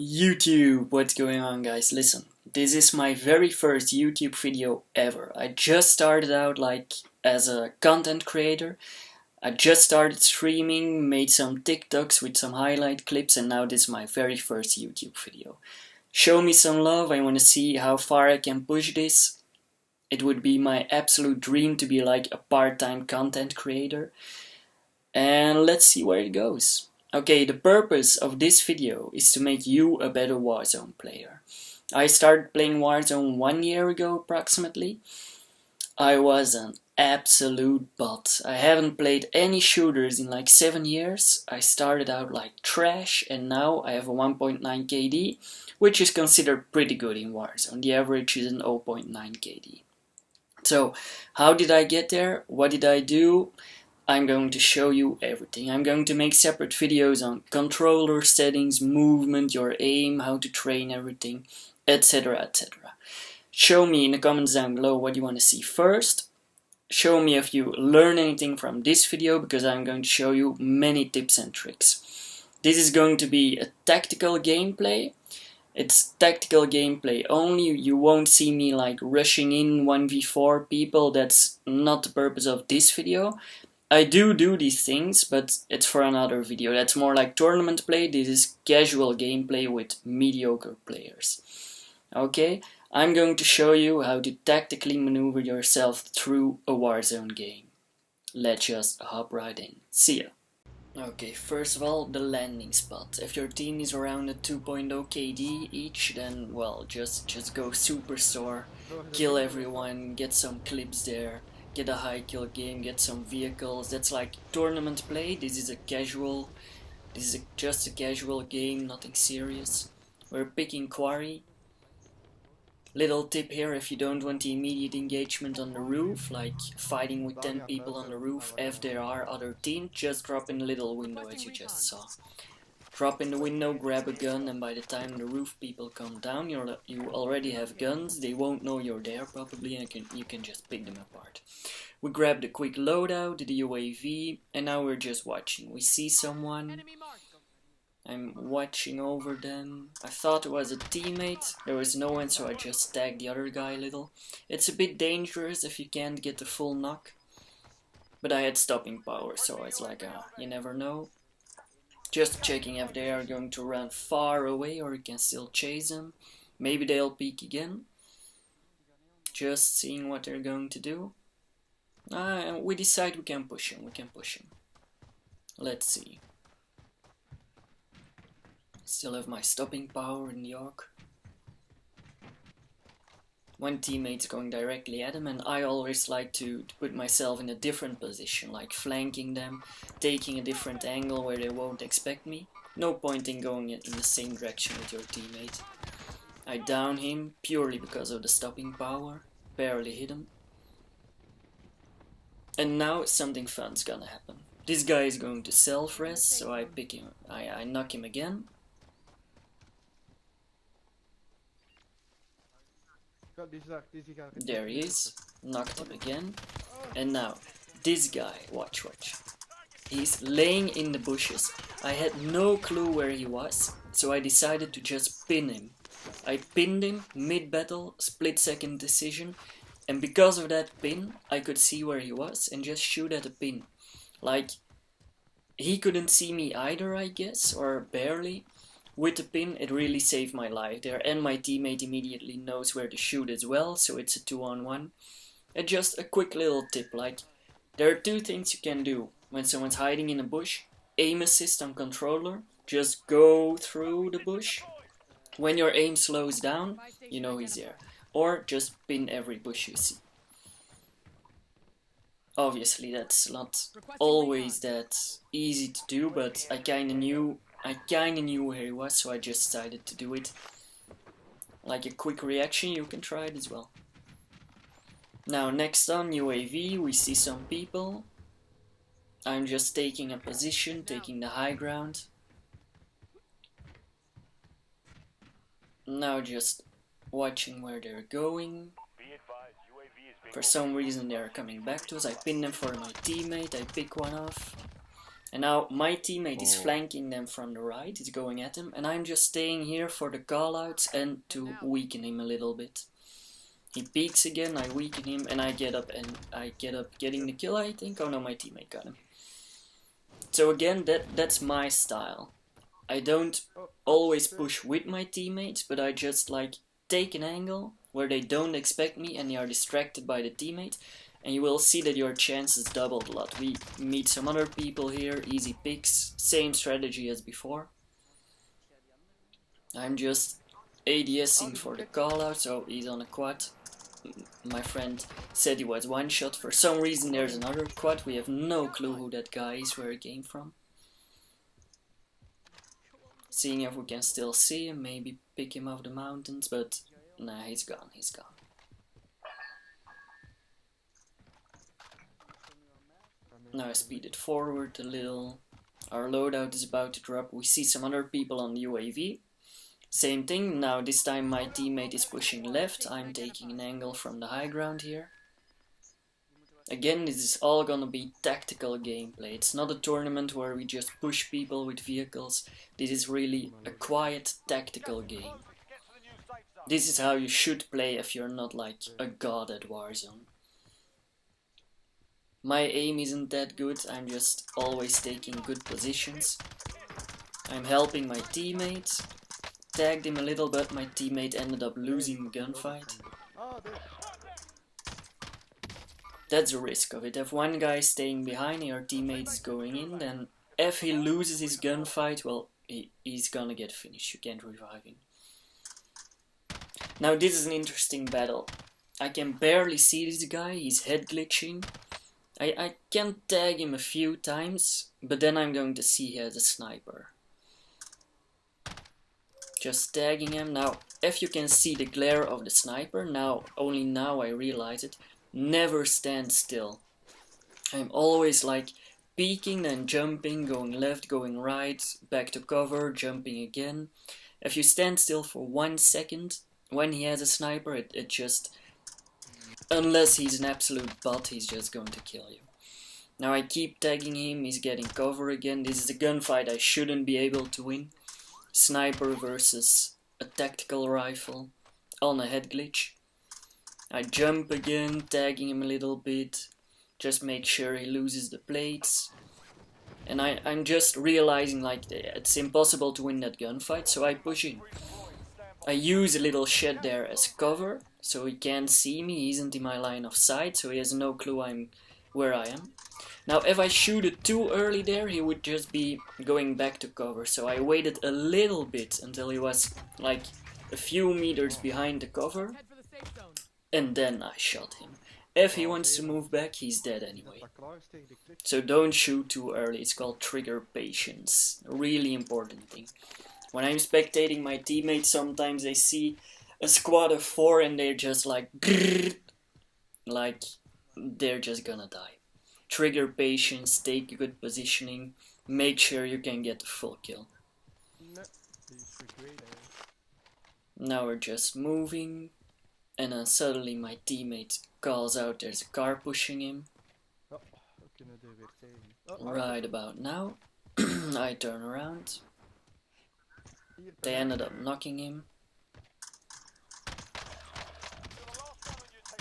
YouTube, what's going on, guys? Listen, this is my very first YouTube video ever. I just started out as a content creator. I just started streaming, made some TikToks with some highlight clips, and now this is my very first YouTube video. Show me some love, I want to see how far I can push this. It would be my absolute dream to be like a part-time content creator. And let's see where it goes. Okay, the purpose of this video is to make you a better Warzone player. I started playing Warzone 1 year ago approximately. I was an absolute bot. I haven't played any shooters in like 7 years. I started out like trash and now I have a 1.9 KD, which is considered pretty good in Warzone. The average is an 0.9 KD. So, how did I get there? What did I do? I'm going to show you everything. I'm going to make separate videos on controller settings, movement, your aim, how to train everything, etc, etc. Show me in the comments down below what you want to see first. Show me if you learn anything from this video, because I'm going to show you many tips and tricks. This is going to be a tactical gameplay. It's tactical gameplay only. You won't see me like rushing in 1v4 people. That's not the purpose of this video. I do these things, but it's for another video. That's more like tournament play. This is casual gameplay with mediocre players. Okay, I'm going to show you how to tactically maneuver yourself through a Warzone game. Let's just hop right in. See ya. Okay, first of all, the landing spot. If your team is around a 2.0 KD each, then well, just go superstore, kill everyone, get some clips there. Get a high kill game, get some vehicles. That's like tournament play. This is just a casual game, nothing serious. We're picking quarry. Little tip here, if you don't want the immediate engagement on the roof, like fighting with 10 people on the roof, if there are other teams, just drop in the little window as you just saw. Drop in the window, grab a gun, and by the time the roof people come down, you already have guns. They won't know you're there probably, and you can just pick them apart. We grabbed a quick loadout, the UAV, and now we're just watching. We see someone. I'm watching over them. I thought it was a teammate. There was no one, so I just tagged the other guy a little. It's a bit dangerous if you can't get the full knock. But I had stopping power, so I was like, you never know. Just checking if they are going to run far away or you can still chase them. Maybe they'll peek again. Just seeing what they're going to do. We decide we can push him. Let's see. Still have my stopping power in the arc. One teammate's going directly at him, and I always like to put myself in a different position, like flanking them, taking a different angle where they won't expect me. No point in going in the same direction with your teammate. I down him purely because of the stopping power, barely hit him. And now something fun's gonna happen. This guy is going to self-res, so I pick him, I knock him again. There he is, knocked him again. And now, this guy, watch. He's laying in the bushes. I had no clue where he was, so I decided to just pin him. I pinned him mid-battle, split-second decision, and because of that pin, I could see where he was and just shoot at the pin. Like, he couldn't see me either, I guess, or barely. With the pin, it really saved my life there, and my teammate immediately knows where to shoot as well, so it's a 2-on-1. And just a quick little tip, like, there are two things you can do when someone's hiding in a bush. Aim assist on controller, just go through the bush. When your aim slows down, you know he's there. Or just pin every bush you see. Obviously that's not always that easy to do, but I kinda knew where he was, so I just decided to do it. Like a quick reaction, you can try it as well. Now next on UAV, we see some people. I'm just taking a position, taking the high ground. Now just watching where they're going. For some reason they are coming back to us. I pin them for my teammate, I pick one off. And now my teammate is flanking them from the right, he's going at them, and I'm just staying here for the callouts and to weaken him a little bit. He peeks again, I weaken him, and I get up getting the kill, I think. Oh no, my teammate got him. So again, that's my style. I don't always push with my teammates, but I just like take an angle where they don't expect me and they are distracted by the teammate, and you will see that your chances doubled a lot. We meet some other people here, easy picks, same strategy as before. I'm just ADSing for the callout, so he's on a quad. My friend said he was one shot. For some reason there's another quad. We have no clue who that guy is, where he came from. Seeing if we can still see him, maybe pick him off the mountains, but nah, he's gone, he's gone. Now I speed it forward a little. Our loadout is about to drop. We see some other people on the UAV. Same thing, now this time my teammate is pushing left. I'm taking an angle from the high ground here. Again, this is all gonna be tactical gameplay. It's not a tournament where we just push people with vehicles. This is really a quiet tactical game. This is how you should play if you're not like a god at Warzone. My aim isn't that good, I'm just always taking good positions. I'm helping my teammate. Tagged him a little, but my teammate ended up losing the gunfight. That's the risk of it. If one guy is staying behind and your teammate is going in, then if he loses his gunfight, well, he's gonna get finished. You can't revive him. Now this is an interesting battle. I can barely see this guy, he's head glitching. I can tag him a few times, but then I'm going to see he has a sniper. Just tagging him. Now, if you can see the glare of the sniper, only now I realize it, never stand still. I'm always like peeking and jumping, going left, going right, back to cover, jumping again. If you stand still for 1 second, when he has a sniper, it just... Unless he's an absolute bot, he's just going to kill you. Now I keep tagging him, he's getting cover again. This is a gunfight I shouldn't be able to win. Sniper versus a tactical rifle on a head glitch. I jump again, tagging him a little bit, just make sure he loses the plates. And I'm just realizing like it's impossible to win that gunfight, so I push in. I use a little shed there as cover, so he can't see me, he isn't in my line of sight, so he has no clue where I am. Now if I shoot it too early there, he would just be going back to cover, so I waited a little bit until he was like a few meters behind the cover, and then I shot him. If he wants to move back, he's dead anyway. So don't shoot too early, it's called trigger patience, a really important thing. When I'm spectating my teammates, sometimes they see a squad of 4 and they're just like grrr, like they're just gonna die. Trigger patience, take good positioning, make sure you can get the full kill. Now we're just moving, and then suddenly my teammate calls out there's a car pushing him. Right about now, I turn around. They ended up knocking him.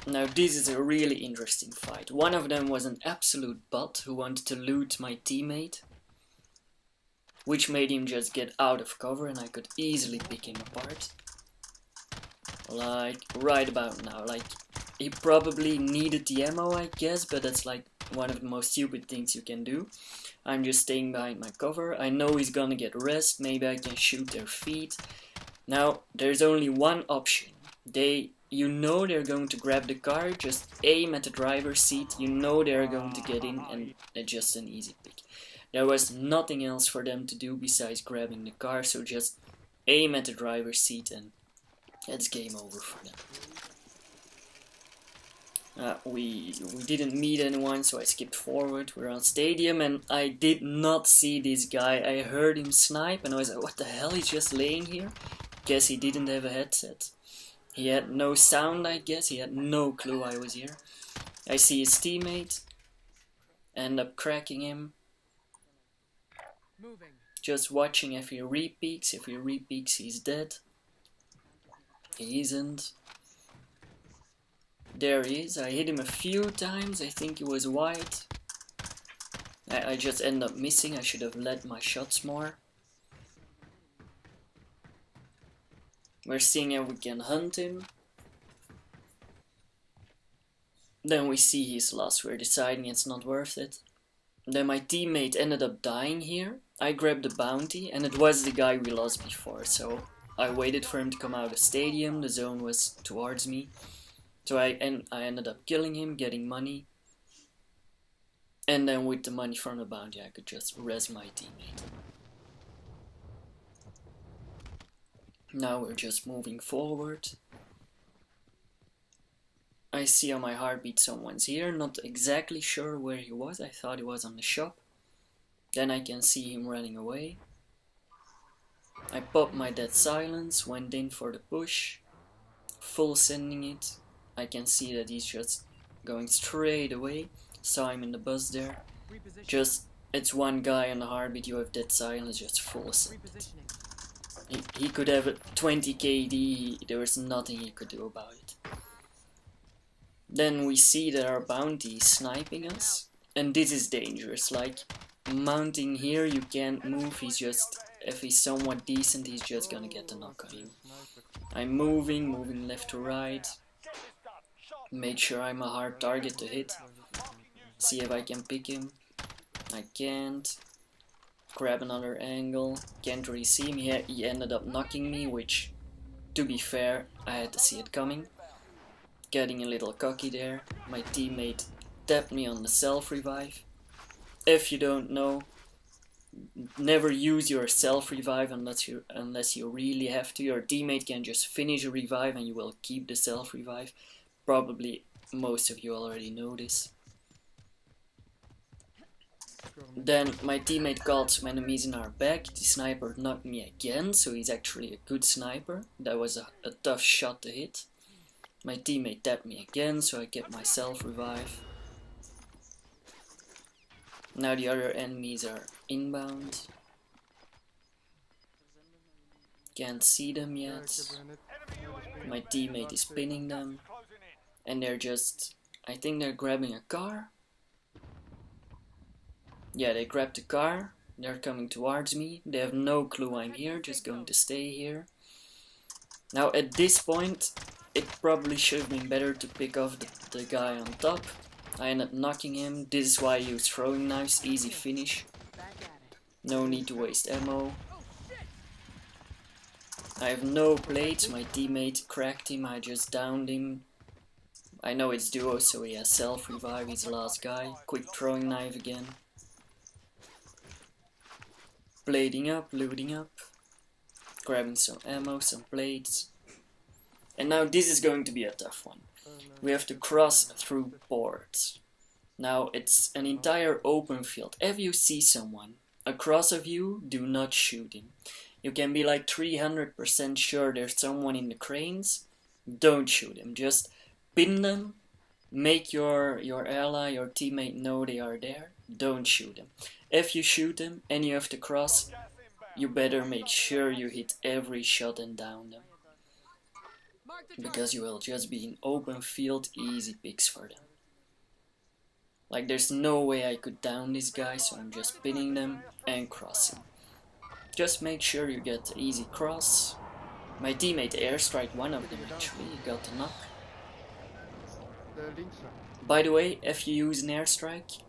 Now this is a really interesting fight. One of them was an absolute bot who wanted to loot my teammate, which made him just get out of cover and I could easily pick him apart. Like right about now. Like he probably needed the ammo, I guess, but that's like one of the most stupid things you can do. I'm just staying behind my cover. I know he's gonna get rest, maybe I can shoot their feet. Now there's only one option. You know they're going to grab the car, just aim at the driver's seat, you know they're going to get in, and it's just an easy pick. There was nothing else for them to do besides grabbing the car, so just aim at the driver's seat and it's game over for them. We didn't meet anyone, so I skipped forward. We're on stadium and I did not see this guy. I heard him snipe and I was like, what the hell, he's just laying here? Guess he didn't have a headset. He had no sound, I guess. He had no clue I was here. I see his teammate. End up cracking him. Just watching if he re-peeks. If he re-peeks, he's dead. He isn't. There he is. I hit him a few times. I think he was white. I just end up missing. I should have led my shots more. We're seeing if we can hunt him. Then we see he's lost. We're deciding it's not worth it. Then my teammate ended up dying here. I grabbed the bounty and it was the guy we lost before. So I waited for him to come out of the stadium. The zone was towards me. So I ended up killing him, getting money. And then with the money from the bounty I could just res my teammate. Now we're just moving forward. I see on my heartbeat someone's here, not exactly sure where he was. I thought he was on the shop. Then I can see him running away. I popped my dead silence, went in for the push, full sending it. I can see that he's just going straight away. Saw him in the bus there. Just, it's one guy on the heartbeat, you have dead silence, just full send it. He could have a 20 KD, there was nothing he could do about it. Then we see that our bounty is sniping us, and this is dangerous. Like, mounting here, you can't move, he's just, if he's somewhat decent, he's just gonna get the knock on you. I'm moving left to right, make sure I'm a hard target to hit, see if I can pick him. I can't. Grab another angle, can't really see him. He ended up knocking me, which, to be fair, I had to see it coming. Getting a little cocky there. My teammate tapped me on the self-revive. If you don't know, never use your self-revive unless you really have to. Your teammate can just finish a revive and you will keep the self-revive. Probably most of you already know this. Then my teammate called some enemies in our back. The sniper knocked me again, so he's actually a good sniper. That was a tough shot to hit. My teammate tapped me again, so I kept my self-revive. Now the other enemies are inbound. Can't see them yet. My teammate is pinning them. And they're just, I think they're grabbing a car. Yeah, they grabbed the car. They're coming towards me. They have no clue I'm here, just going to stay here. Now at this point, it probably should have been better to pick off the guy on top. I ended up knocking him. This is why I use throwing knives, easy finish. No need to waste ammo. I have no plates, my teammate cracked him, I just downed him. I know it's duo, so he has self-revive, he's the last guy. Quick throwing knife again. Blading up, looting up. Grabbing some ammo, some plates. And now this is going to be a tough one. We have to cross through boards. Now it's an entire open field. If you see someone across of you, do not shoot him. You can be like 300% sure there's someone in the cranes. Don't shoot him. Just pin them. Make your ally, your teammate know they are there. Don't shoot them. If you shoot them and you have to cross, you better make sure you hit every shot and down them. Because you will just be in open field, easy picks for them. Like there's no way I could down this guy, so I'm just pinning them and crossing. Just make sure you get the easy cross. My teammate airstrike one of them actually, he got the knock. By the way, if you use an airstrike,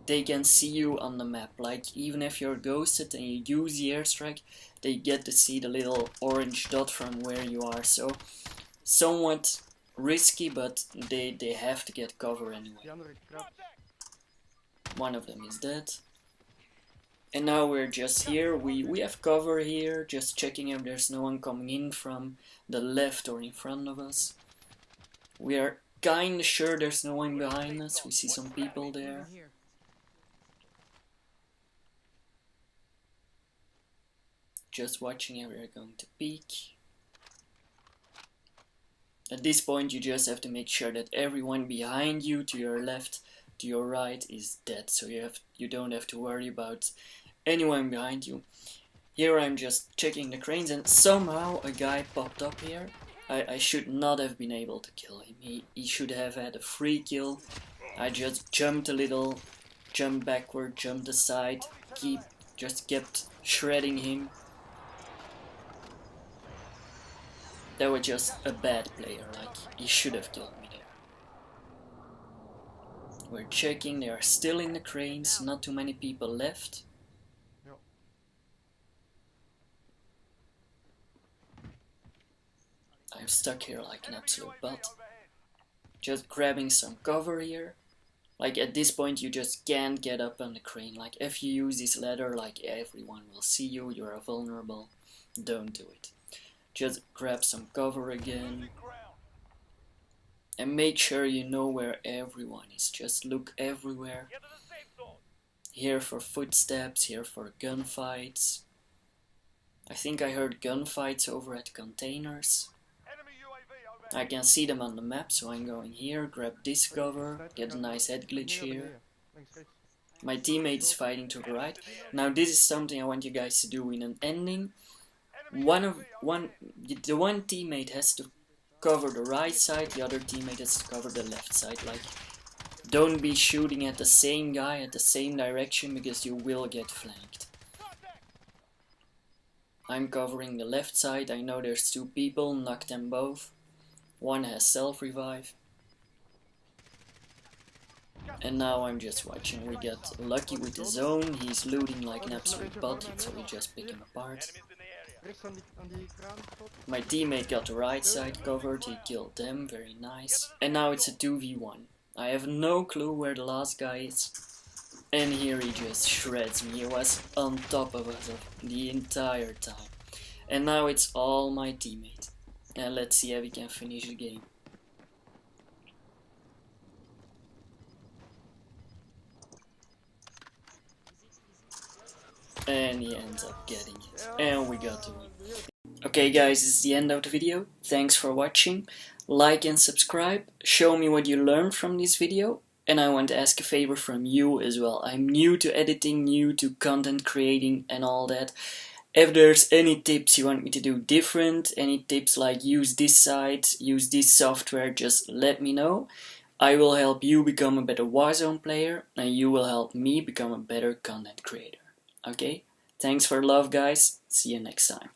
they can see you on the map. Like even if you're ghosted and you use the airstrike, they get to see the little orange dot from where you are. So somewhat risky, but they have to get cover anyway. One of them is dead. And now we're just here, we have cover here, just checking if there's no one coming in from the left or in front of us. We are kinda sure there's no one behind us, we see some people there. Just watching if they're going to peek. At this point you just have to make sure that everyone behind you, to your left, to your right, is dead. So you don't have to worry about anyone behind you. Here I'm just checking the cranes and somehow a guy popped up here. I should not have been able to kill him. He should have had a free kill. I just jumped a little, jumped backward, jumped aside, just kept shredding him. That was just a bad player, like he should have killed me there. We're checking, they are still in the cranes, not too many people left. I'm stuck here like an absolute butt. Just grabbing some cover here. Like at this point you just can't get up on the crane. Like if you use this ladder, like everyone will see you, you're vulnerable. Don't do it. Just grab some cover again. And make sure you know where everyone is. Just look everywhere. Here for footsteps, here for gunfights. I think I heard gunfights over at containers. I can see them on the map, so I'm going here, grab this cover, get a nice head glitch here. My teammate is fighting to the right. Now this is something I want you guys to do in an ending. The one teammate has to cover the right side, the other teammate has to cover the left side. Like, don't be shooting at the same guy at the same direction because you will get flanked. I'm covering the left side, I know there's two people, knock them both. One has self-revive. And now I'm just watching. We got lucky with the zone. He's looting like an absolute bot, so we just pick him apart. My teammate got the right side covered, he killed them, very nice. And now it's a 2v1. I have no clue where the last guy is. And here he just shreds me. He was on top of us the entire time. And now it's all my teammate. And let's see how we can finish the game. And he ends up getting it. And we got the win. Okay guys, this is the end of the video. Thanks for watching. Like and subscribe. Show me what you learned from this video. And I want to ask a favor from you as well. I'm new to editing, new to content creating and all that. If there's any tips you want me to do different, any tips like use this site, use this software, just let me know. I will help you become a better Warzone player and you will help me become a better content creator. Okay? Thanks for love guys, see you next time.